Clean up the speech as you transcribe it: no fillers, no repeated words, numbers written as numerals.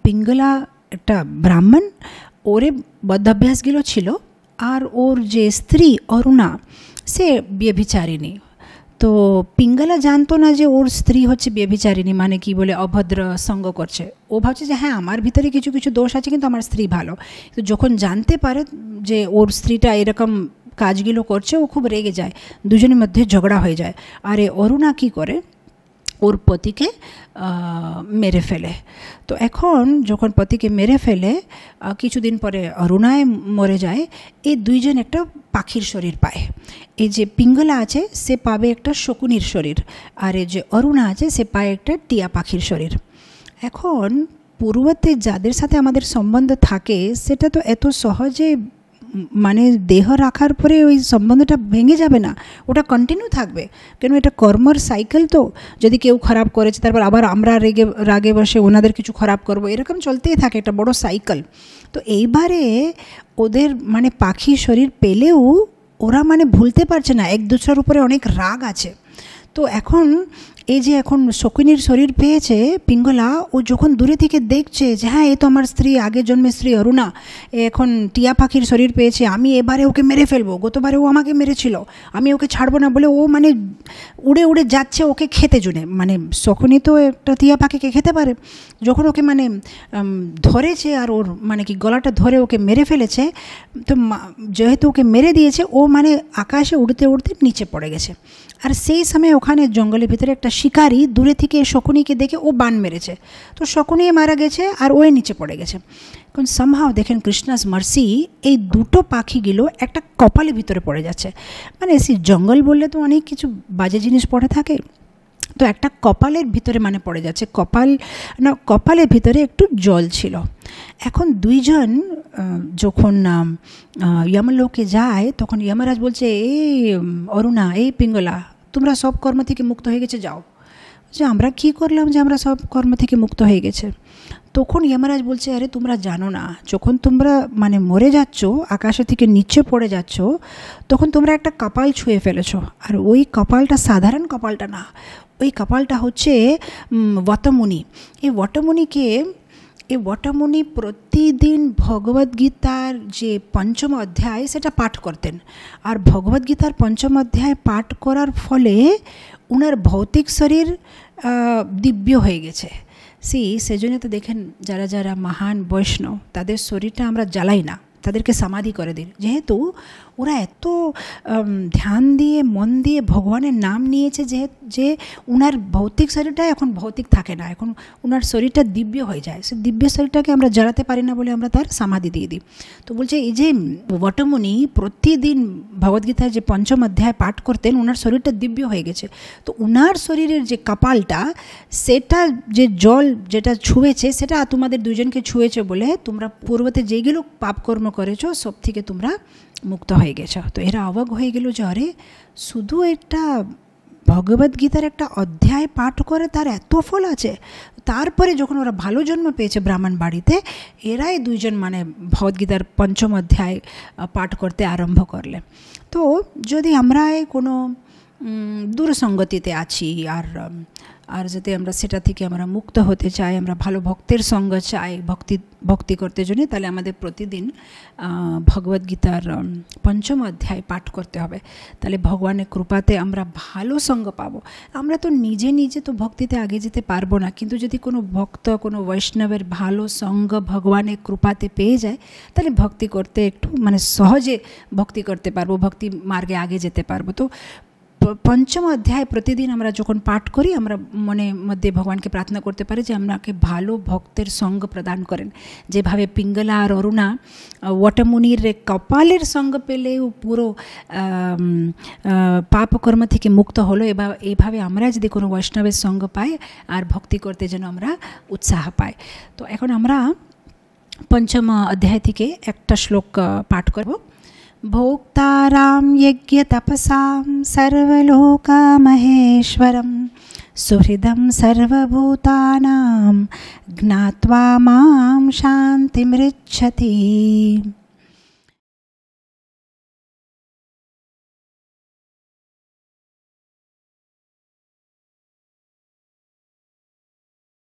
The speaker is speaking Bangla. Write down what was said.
পিঙ্গলা একটা ব্রাহ্মণ, ওরে বদ্ধাভ্যাসগুলো ছিল, আর ওর যে স্ত্রী অরুণা সে ব্যভিচারিণী। তো পিঙ্গলা জানতো না যে ওর স্ত্রী হচ্ছে ব্যভিচারিণী, মানে কি বলে অভদ্র সঙ্গ করছে। ও ভাবছে যে হ্যাঁ আমার ভিতরে কিছু কিছু দোষ আছে, কিন্তু আমার স্ত্রী ভালো। তো যখন জানতে পারে যে ওর স্ত্রীটা এরকম কাজগুলো করছে, ও খুব রেগে যায়, দুজনের মধ্যে ঝগড়া হয়ে যায়। আর অরুণা কী করে, ওর পতিকে মেরে ফেলে। তো এখন যখন পতিকে মেরে ফেলে, কিছুদিন পরে অরুণায় মরে যায়। এই দুইজন একটা পাখির শরীর পায়। এই যে পিঙ্গলা আছে সে পাবে একটা শকুনির শরীর, আর এই যে অরুণা আছে সে পায় একটা টিয়া পাখির শরীর। এখন পূর্বতে যাদের সাথে আমাদের সম্বন্ধ থাকে সেটা তো এত সহজে মানে দেহ রাখার পরে ওই সম্বন্ধটা ভেঙে যাবে না, ওটা কন্টিনিউ থাকবে। কেন এটা কর্মর সাইকেল। তো যদি কেউ খারাপ করেছে তারপর আবার আমরা রাগে বসে ওনাদের কিছু খারাপ করব, এরকম চলতেই থাকে, একটা বড় সাইকেল। তো এইবারে ওদের মানে পাখি শরীর পেলেও ওরা মানে ভুলতে পারছে না, এক দুসরার উপরে অনেক রাগ আছে। তো এখন এই যে এখন শকুনির শরীর পেয়েছে পিঙ্গলা, ও যখন দূরে থেকে দেখছে যে হ্যাঁ এ তো আমার স্ত্রী, আগের জন্মের স্ত্রী অরুণা, এখন টিয়া পাখির শরীর পেয়েছে, আমি এবারে ওকে মেরে ফেলবো, গতবারে ও আমাকে মেরেছিল, আমি ওকে ছাড়বো না বলে ও মানে উড়ে উড়ে যাচ্ছে ওকে খেতে জন্য। মানে শকুনি তো একটা টিয়া পাখিকে খেতে পারে। যখন ওকে মানে ধরেছে আর ওর মানে কি গলাটা ধরে ওকে মেরে ফেলেছে, তো যেহেতু ওকে মেরে দিয়েছে, ও মানে আকাশে উড়তে উড়তে নিচে পড়ে গেছে। আর সেই সময় ওখানে জঙ্গলের ভিতরে একটা শিকারি দূরে থেকে শকুনিকে দেখে ও বান মেরেছে, তো শকুনি মারা গেছে আর ওই নিচে পড়ে গেছে। কারণ সামহাও দেখেন কৃষ্ণাস মার্সি, এই দুটো পাখিগুলো একটা কপালের ভিতরে পড়ে যাচ্ছে। মানে সেই জঙ্গল বললে তো অনেক কিছু বাজে জিনিস পড়ে থাকে, তো একটা কপালের ভিতরে মানে পড়ে যাচ্ছে। কপালের ভিতরে একটু জল ছিল। এখন দুইজন যখন যমলোকে যায় তখন যমরাজ বলছে, এই অরুণা, এই পিঙ্গলা, তোমরা সব কর্ম থেকে মুক্ত হয়ে গেছে, যাও। যে আমরা কি করলাম যে আমরা সব কর্ম থেকে মুক্ত হয়ে গেছে? তখন যমরাজ বলছে, আরে তোমরা জানো না, যখন তোমরা মানে মরে যাচ্ছ, আকাশে থেকে নিচে পড়ে যাচ্ছ, তখন তোমরা একটা কপাল ছুঁয়ে ফেলেছো। আর ওই কপালটা সাধারণ কপালটা না, ওই কপালটা হচ্ছে বটমুনি। এই বটমুনি প্রতিদিন ভগবদ্গীতার যে পঞ্চম অধ্যায় সেটা পাঠ করতেন। আর ভগবদ্গীতার পঞ্চম অধ্যায় পাঠ করার ফলে ওনার ভৌতিক শরীর দিব্য হয়ে গেছে। সেজন্য তো দেখেন যারা যারা মহান বৈষ্ণব তাদের শরীরটা আমরা জ্বালাই না, তাদেরকে সমাধি করে দিন, যেহেতু ওরা এত ধ্যান দিয়ে মন দিয়ে ভগবানের নাম নিয়েছে যে ওনার ভৌতিক শরীরটা এখন ভৌতিক থাকে না, এখন ওনার শরীরটা দিব্য হয়ে যায়। সে দিব্য শরীরটাকে আমরা জ্বালাতে পারি না বলে আমরা তার সমাধি দিয়ে দিই। তো বলছে এই যে বটমুনি প্রতিদিন ভগবদ্গীতার যে পঞ্চম অধ্যায় পাঠ করতেন, ওনার শরীরটা দিব্য হয়ে গেছে। তো ওনার শরীরের যে কপালটা, সেটা যে জল যেটা ছুঁয়েছে সেটা তোমাদের দুজনকে ছুঁয়েছে বলে তোমরা পূর্বতে যেগুলো পাপকর্ম করেছো সব থেকে তোমরা মুক্ত হয়ে গেছো। তো এরা অবাক হয়ে গেল যে আরে শুধু একটা ভগবদ্গীতার একটা অধ্যায় পাঠ করে তার এত ফল আছে। তারপরে যখন ওরা ভালো জন্ম পেয়েছে ব্রাহ্মণ বাড়িতে, এরাই দুইজন মানে ভগবদ্গীতার পঞ্চম অধ্যায় পাঠ করতে আরম্ভ করলে। তো যদি আমরা কোনো দুরসঙ্গতিতে আছি আর যদি আমরা সেটা থেকে আমরা মুক্ত হতে চাই, আমরা ভালো ভক্তের সঙ্গ চাই ভক্তি করতে জন্য, তাহলে আমাদের প্রতিদিন ভগবদ্গীতার পঞ্চম অধ্যায় পাঠ করতে হবে। তাহলে ভগবানের কৃপাতে আমরা ভালো সঙ্গ পাবো। আমরা তো নিজে নিজে তো ভক্তিতে আগে যেতে পারবো না, কিন্তু যদি কোনো ভক্ত কোনো বৈষ্ণবের ভালো সঙ্গ ভগবানের কৃপাতে পেয়ে যায়, তাহলে ভক্তি করতে একটু মানে সহজে ভক্তি করতে পারবো, ভক্তি মার্গে আগে যেতে পারবো। তো পঞ্চম অধ্যায় প্রতিদিন আমরা যখন পাঠ করি, আমরা মনের মধ্যে ভগবানকে প্রার্থনা করতে পারি যে আমাকে ভালো ভক্তের সঙ্গ প্রদান করেন। যেভাবে পিঙ্গলা আর অরুণা ওয়াটামুনির কপালের সঙ্গ পেলেও পুরো পাপকর্ম থেকে মুক্ত হলো, এইভাবে আমরা যদি কোনো বৈষ্ণবের সঙ্গ পাই আর ভক্তি করতে যেন আমরা উৎসাহ পাই। তো এখন আমরা পঞ্চম অধ্যায় থেকে একটা শ্লোক পাঠ করব। भोक्तारां यज्ञतपसां सर्वलोकमहेश्वरं सुहृदं सर्वभूतानां ज्ञात्वा मां शान्तिमृच्छति।